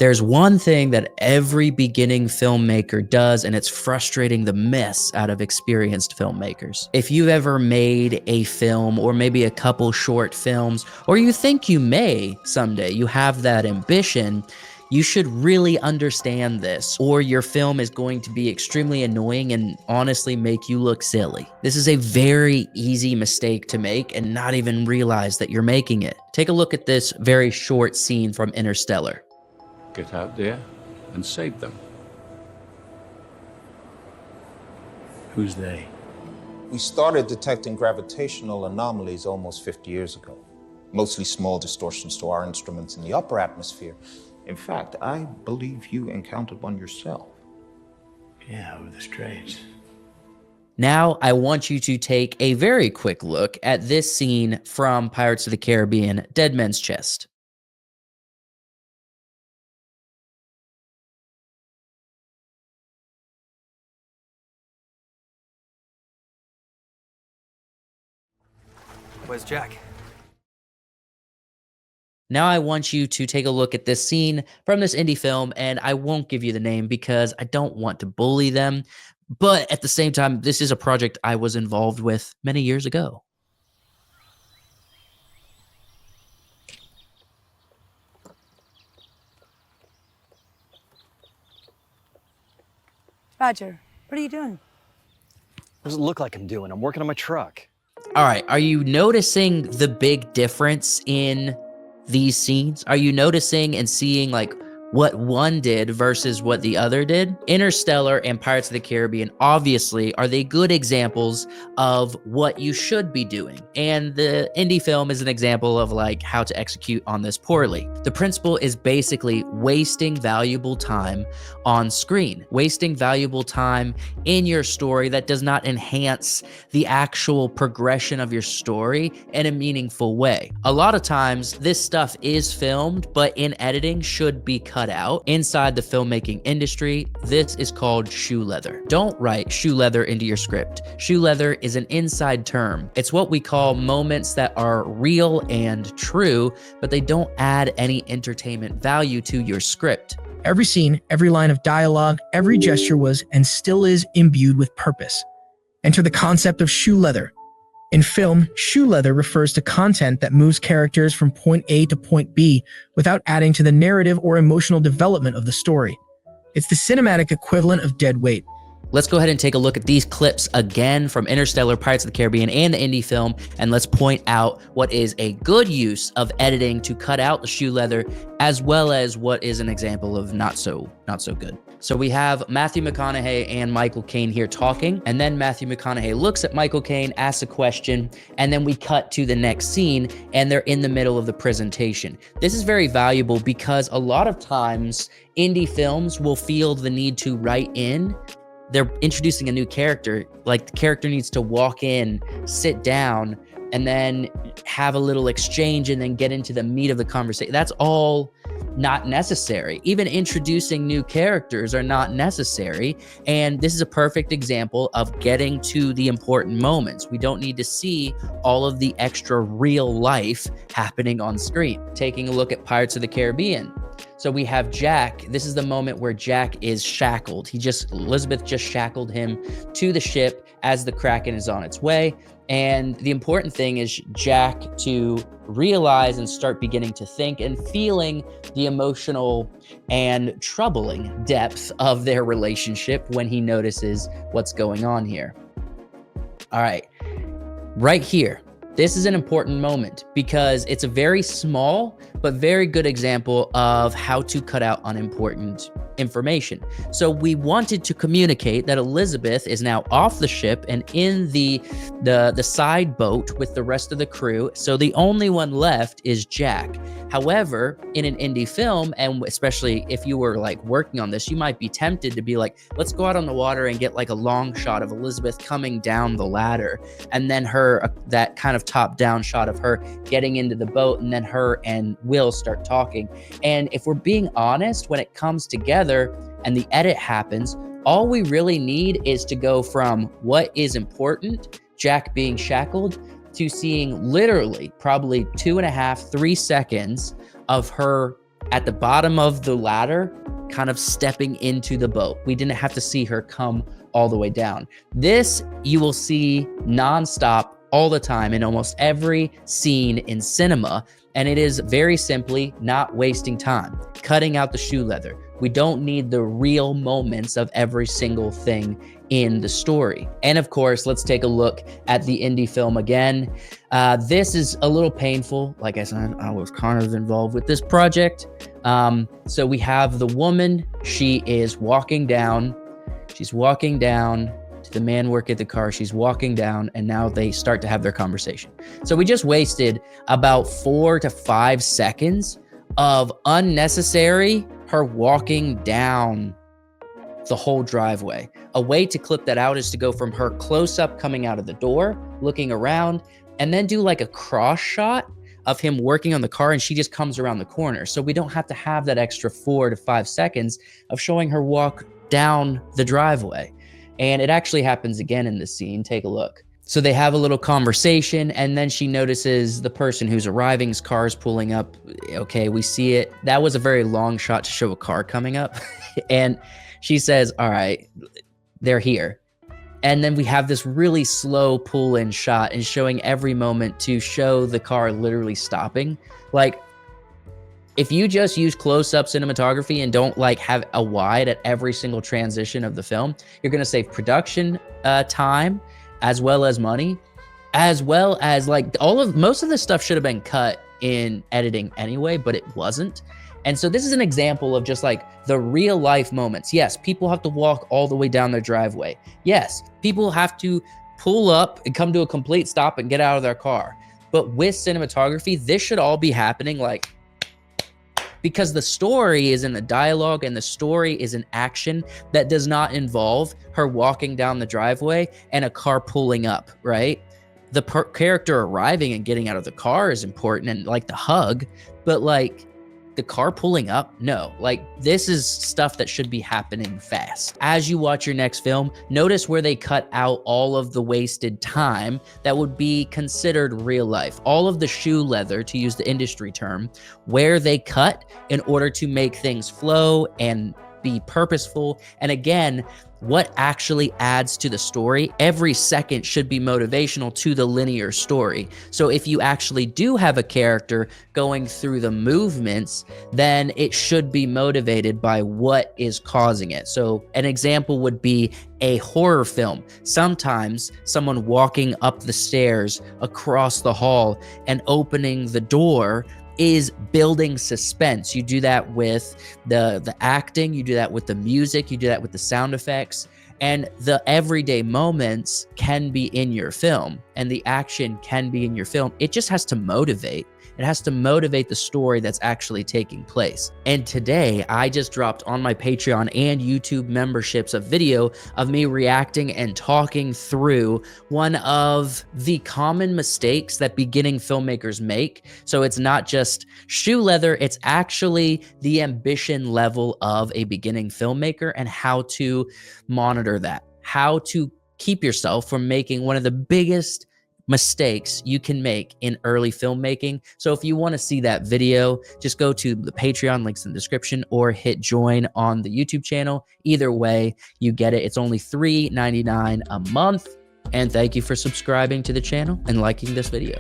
There's one thing that every beginning filmmaker does, and it's frustrating the mess out of experienced filmmakers. If you've ever made a film or maybe a couple short films, or you think you may someday, you have that ambition, you should really understand this, or your film is going to be extremely annoying and honestly make you look silly. This is a very easy mistake to make and not even realize that you're making it. Take a look at this very short scene from Interstellar. Get out there and save them. Who's they? We started detecting gravitational anomalies almost 50 years ago. Mostly small distortions to our instruments in the upper atmosphere. In fact, I believe you encountered one yourself. Yeah, over the Straits. Now, I want you to take a very quick look at this scene from Pirates of the Caribbean, Dead Men's Chest. Where's Jack? Now I want you to take a look at this scene from this indie film, and I won't give you the name because I don't want to bully them, but at the same time, this is a project I was involved with many years ago. Roger, what are you doing? What does it look like I'm doing? I'm working on my truck. All right, are you noticing the big difference in these scenes? Are you noticing and seeing like what one did versus what the other did? Interstellar and Pirates of the Caribbean, obviously, are they good examples of what you should be doing? And the indie film is an example of like how to execute on this poorly. The principle is basically wasting valuable time on screen, wasting valuable time in your story that does not enhance the actual progression of your story in a meaningful way. A lot of times this stuff is filmed, but in editing should be cut out. Inside the filmmaking industry, this is called shoe leather. Don't write shoe leather into your script. Shoe leather is an inside term. It's what we call moments that are real and true, but they don't add any entertainment value to your script. Every scene, every line of dialogue, every gesture was and still is imbued with purpose. Enter the concept of shoe leather. In film, shoe leather refers to content that moves characters from point A to point B without adding to the narrative or emotional development of the story. It's the cinematic equivalent of dead weight. Let's go ahead and take a look at these clips again from Interstellar, Pirates of the Caribbean, and the indie film, and let's point out what is a good use of editing to cut out the shoe leather, as well as what is an example of not so good. So we have Matthew McConaughey and Michael Caine here talking, and then Matthew McConaughey looks at Michael Caine, asks a question, and then we cut to the next scene, and they're in the middle of the presentation. This is very valuable because a lot of times indie films will feel the need to write in. They're introducing a new character, like the character needs to walk in, sit down, and then have a little exchange and then get into the meat of the conversation. That's all not necessary. Even introducing new characters are not necessary. And this is a perfect example of getting to the important moments. We don't need to see all of the extra real life happening on screen. Taking a look at Pirates of the Caribbean. So we have Jack. This is the moment where Jack is shackled. Elizabeth just shackled him to the ship as the Kraken is on its way. And the important thing is Jack to realize and start beginning to think and feeling the emotional and troubling depth of their relationship when he notices what's going on here. All right, right here. This is an important moment because it's a very small but very good example of how to cut out unimportant information. So we wanted to communicate that Elizabeth is now off the ship and in the side boat with the rest of the crew. So the only one left is Jack. However, in an indie film, and especially if you were like working on this, you might be tempted to be like, let's go out on the water and get like a long shot of Elizabeth coming down the ladder, and then her, that kind of top down shot of her getting into the boat, and then her and Will start talking. And if we're being honest, when it comes together and the edit happens, all we really need is to go from what is important, Jack being shackled, to seeing literally probably 2.5, 3 seconds of her at the bottom of the ladder, kind of stepping into the boat. We didn't have to see her come all the way down. This you will see nonstop all the time in almost every scene in cinema. And it is very simply not wasting time, cutting out the shoe leather. We don't need the real moments of every single thing in the story. And of course, let's take a look at the indie film again. This is a little painful. Like I said, I was kind of involved with this project. So we have the woman, she is walking down. She's walking down to the man working at the car. She's walking down, and now they start to have their conversation. So we just wasted about 4 to 5 seconds of unnecessary her walking down the whole driveway. A way to clip that out is to go from her close up coming out of the door, looking around, and then do like a cross shot of him working on the car, and she just comes around the corner. So we don't have to have that extra 4 to 5 seconds of showing her walk down the driveway. And it actually happens again in the scene. Take a look. So they have a little conversation, and then she notices the person who's arriving's car is pulling up. Okay, we see it. That was a very long shot to show a car coming up. And she says, all right, they're here. And then we have this really slow pull-in shot and showing every moment to show the car literally stopping. Like, if you just use close-up cinematography and don't like have a wide at every single transition of the film, you're gonna save production time as well as money, as well as like most of this stuff should have been cut in editing anyway, but it wasn't. And so this is an example of just like the real life moments. Yes, people have to walk all the way down their driveway. Yes, people have to pull up and come to a complete stop and get out of their car. But with cinematography, this should all be happening like, because the story is in the dialogue and the story is an action that does not involve her walking down the driveway and a car pulling up, right? The character arriving and getting out of the car is important, and like the hug, but like the car pulling up, no. Like, this is stuff that should be happening fast. As you watch your next film, notice where they cut out all of the wasted time that would be considered real life. All of the shoe leather, to use the industry term, where they cut in order to make things flow and be purposeful. And again, what actually adds to the story. Every second should be motivational to the linear story. So if you actually do have a character going through the movements, then it should be motivated by what is causing it. So an example would be a horror film. Sometimes someone walking up the stairs across the hall and opening the door is building suspense. You do that with the acting, you do that with the music, you do that with the sound effects, and the everyday moments can be in your film and the action can be in your film. It just has to motivate. It has to motivate the story that's actually taking place. And today, I just dropped on my Patreon and YouTube memberships a video of me reacting and talking through one of the common mistakes that beginning filmmakers make. So it's not just shoe leather, it's actually the ambition level of a beginning filmmaker and how to monitor that, how to keep yourself from making one of the biggest mistakes you can make in early filmmaking. So if you want to see that video, just go to the Patreon, links in the description, or hit join on the YouTube channel. Either way, you get it. It's only $3.99 a month. And thank you for subscribing to the channel and liking this video.